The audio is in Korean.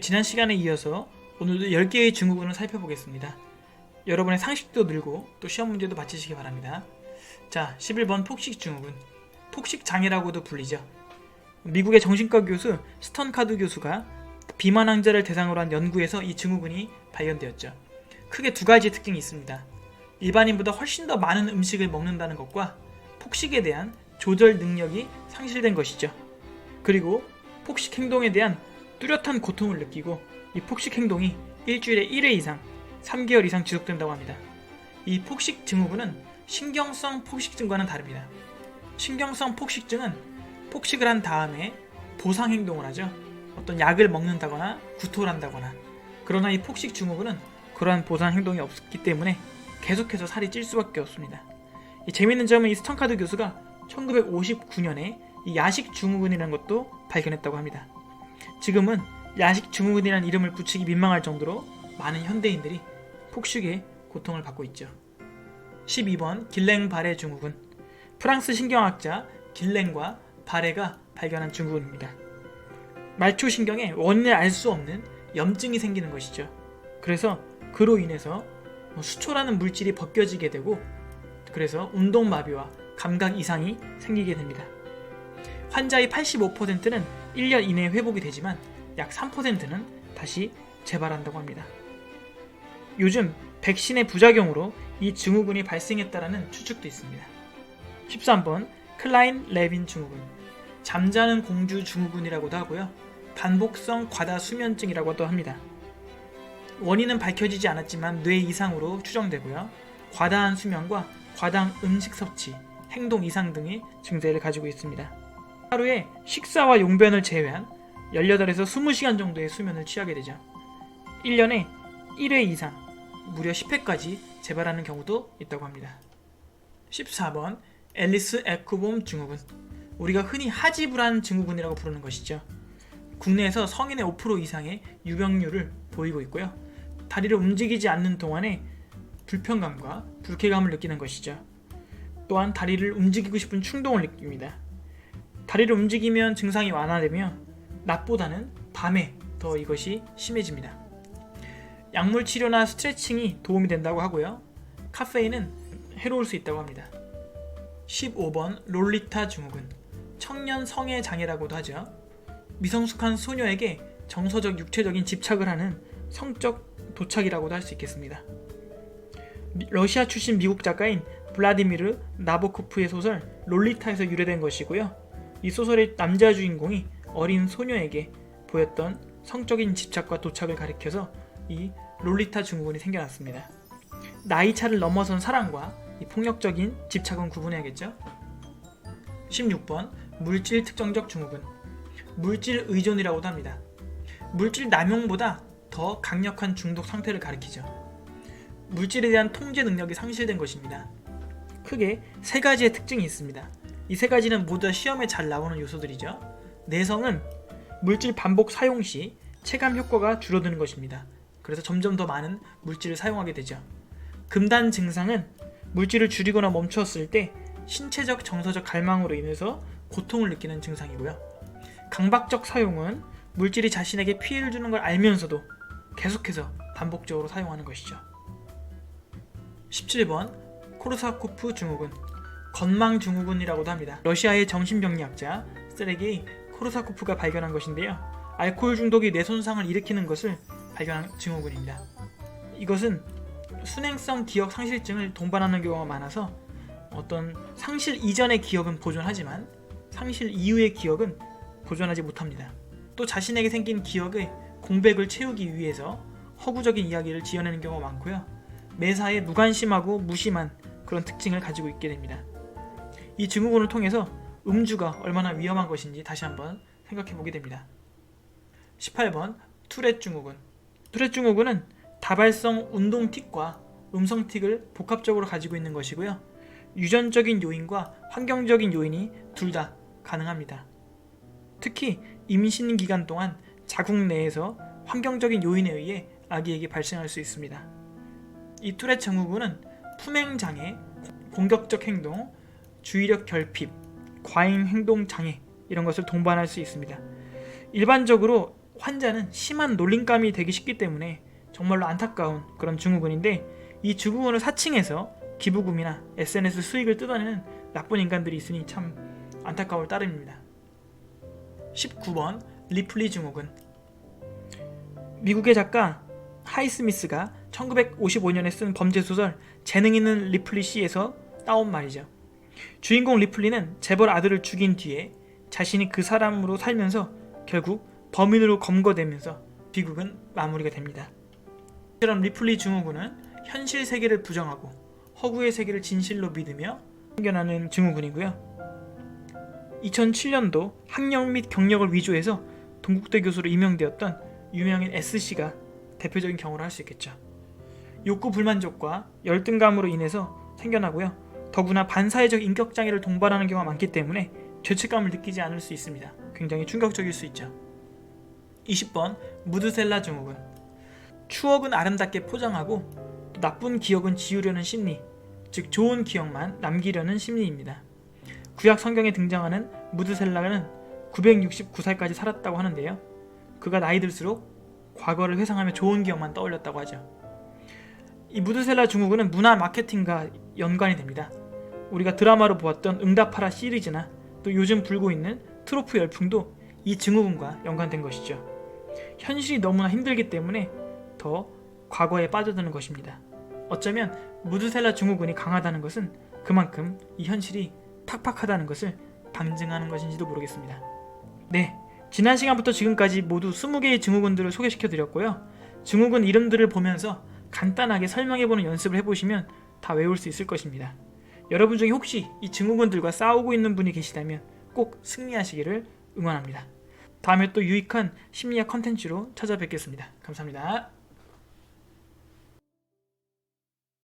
지난 시간에 이어서 오늘도 10개의 증후군을 살펴보겠습니다. 여러분의 상식도 늘고 또 시험 문제도 맞히시기 바랍니다. 자, 11번 폭식 증후군. 폭식 장애라고도 불리죠. 미국의 정신과 교수 스턴카드 교수가 비만 환자를 대상으로 한 연구에서 이 증후군이 발견되었죠. 크게 두 가지 특징이 있습니다. 일반인보다 훨씬 더 많은 음식을 먹는다는 것과 폭식에 대한 조절 능력이 상실된 것이죠. 그리고 폭식 행동에 대한 뚜렷한 고통을 느끼고 이 폭식 행동이 일주일에 1회 이상 3개월 이상 지속된다고 합니다. 이 폭식 증후군은 신경성 폭식증과는 다릅니다. 신경성 폭식증은 폭식을 한 다음에 보상 행동을 하죠. 어떤 약을 먹는다거나 구토를 한다거나. 그러나 이 폭식 증후군은 그러한 보상 행동이 없기 때문에 계속해서 살이 찔 수밖에 없습니다. 이 재미있는 점은 이 스턴카드 교수가 1959년에 이 야식 증후군이라는 것도 발견했다고 합니다. 지금은 야식 증후군이라는 이름을 붙이기 민망할 정도로 많은 현대인들이 폭식의 고통을 받고 있죠. 12번 길랭-바레 증후군. 프랑스 신경학자 길랭과 바레가 발견한 증후군입니다. 말초신경에 원인을 알 수 없는 염증이 생기는 것이죠. 그래서 그로 인해서 수초라는 물질이 벗겨지게 되고 그래서 운동마비와 감각 이상이 생기게 됩니다. 환자의 85%는 1년 이내에 회복이 되지만 약 3%는 다시 재발한다고 합니다. 요즘 백신의 부작용으로 이 증후군이 발생했다라는 추측도 있습니다. 13번 클라인-레빈 증후군. 잠자는 공주 증후군이라고도 하고요. 반복성 과다수면증이라고도 합니다. 원인은 밝혀지지 않았지만 뇌 이상으로 추정되고요. 과다한 수면과 과다한 음식 섭취, 행동 이상 등의 증세를 가지고 있습니다. 하루에 식사와 용변을 제외한 18에서 20시간 정도의 수면을 취하게 되죠. 1년에 1회 이상, 무려 10회까지 재발하는 경우도 있다고 합니다. 14번 앨리스 에크봄 증후군. 우리가 흔히 하지불안 증후군이라고 부르는 것이죠. 국내에서 성인의 5% 이상의 유병률을 보이고 있고요. 다리를 움직이지 않는 동안에 불편감과 불쾌감을 느끼는 것이죠. 또한 다리를 움직이고 싶은 충동을 느낍니다. 다리를 움직이면 증상이 완화되며 낮보다는 밤에 더 이것이 심해집니다. 약물 치료나 스트레칭이 도움이 된다고 하고요. 카페인은 해로울 수 있다고 합니다. 15번 롤리타 증후군. 청년 성애 장애라고도 하죠. 미성숙한 소녀에게 정서적 육체적인 집착을 하는 성적 도착이라고도 할 수 있겠습니다. 러시아 출신 미국 작가인 블라디미르 나보코프의 소설 롤리타에서 유래된 것이고요. 이 소설의 남자 주인공이 어린 소녀에게 보였던 성적인 집착과 도착을 가리켜서 이 롤리타 증후군이 생겨났습니다. 나이차를 넘어선 사랑과 이 폭력적인 집착은 구분해야겠죠. 16번 물질 특정적 증후군. 물질 의존이라고도 합니다. 물질 남용보다 더 강력한 중독 상태를 가리키죠. 물질에 대한 통제 능력이 상실된 것입니다. 크게 세 가지의 특징이 있습니다. 이 세 가지는 모두 다 시험에 잘 나오는 요소들이죠. 내성은 물질 반복 사용 시 체감 효과가 줄어드는 것입니다. 그래서 점점 더 많은 물질을 사용하게 되죠. 금단 증상은 물질을 줄이거나 멈추었을 때 신체적 정서적 갈망으로 인해서 고통을 느끼는 증상이고요. 강박적 사용은 물질이 자신에게 피해를 주는 걸 알면서도 계속해서 반복적으로 사용하는 것이죠. 17번 코르사코프 증후군. 건망 증후군이라고도 합니다. 러시아의 정신병리학자 세르게이 코르사코프가 발견한 것인데요. 알코올 중독이 뇌 손상을 일으키는 것을 발견한 증후군입니다. 이것은 순행성 기억 상실증을 동반하는 경우가 많아서 어떤 상실 이전의 기억은 보존하지만 상실 이후의 기억은 보존하지 못합니다. 또 자신에게 생긴 기억의 공백을 채우기 위해서 허구적인 이야기를 지어내는 경우가 많고요. 매사에 무관심하고 무심한 그런 특징을 가지고 있게 됩니다. 이 증후군을 통해서 음주가 얼마나 위험한 것인지 다시 한번 생각해 보게 됩니다. 18번 투렛 증후군. 투렛 증후군은 다발성 운동틱과 음성틱을 복합적으로 가지고 있는 것이고요. 유전적인 요인과 환경적인 요인이 둘 다 가능합니다. 특히 임신 기간 동안 자궁 내에서 환경적인 요인에 의해 아기에게 발생할 수 있습니다. 이 투렛 증후군은 품행장애, 공격적 행동, 주의력 결핍, 과잉 행동 장애 이런 것을 동반할 수 있습니다. 일반적으로 환자는 심한 놀림감이 되기 쉽기 때문에 정말로 안타까운 그런 증후군인데, 이 증후군을 사칭해서 기부금이나 SNS 수익을 뜯어내는 나쁜 인간들이 있으니 참 안타까울 따름입니다. 19번 리플리 증후군. 미국의 작가 하이스미스가 1955년에 쓴 범죄소설 재능 있는 리플리 씨에서 따온 말이죠. 주인공 리플리는 재벌 아들을 죽인 뒤에 자신이 그 사람으로 살면서 결국 범인으로 검거되면서 비극은 마무리가 됩니다. 이처럼 리플리 증후군은 현실 세계를 부정하고 허구의 세계를 진실로 믿으며 생겨나는 증후군이고요. 2007년도 학력 및 경력을 위조해서 동국대 교수로 임명되었던 유명인 S씨가 대표적인 경우를 할 수 있겠죠. 욕구 불만족과 열등감으로 인해서 생겨나고요. 더구나 반사회적 인격장애를 동반하는 경우가 많기 때문에 죄책감을 느끼지 않을 수 있습니다. 굉장히 충격적일 수 있죠. 20번 무드셀라 증후군. 추억은 아름답게 포장하고 나쁜 기억은 지우려는 심리, 즉 좋은 기억만 남기려는 심리입니다. 구약 성경에 등장하는 무드셀라는 969살까지 살았다고 하는데요. 그가 나이 들수록 과거를 회상하며 좋은 기억만 떠올렸다고 하죠. 이 무드셀라 증후군은 문화 마케팅과 연관이 됩니다. 우리가 드라마로 보았던 응답하라 시리즈나 또 요즘 불고 있는 트로프 열풍도 이 증후군과 연관된 것이죠. 현실이 너무나 힘들기 때문에 더 과거에 빠져드는 것입니다. 어쩌면 무드셀라 증후군이 강하다는 것은 그만큼 이 현실이 팍팍하다는 것을 방증하는 것인지도 모르겠습니다. 네, 지난 시간부터 지금까지 모두 20개의 증후군들을 소개시켜드렸고요. 증후군 이름들을 보면서 간단하게 설명해보는 연습을 해보시면 다 외울 수 있을 것입니다. 여러분 중에 혹시 이 증후군들과 싸우고 있는 분이 계시다면 꼭 승리하시기를 응원합니다. 다음에 또 유익한 심리학 컨텐츠로 찾아뵙겠습니다. 감사합니다.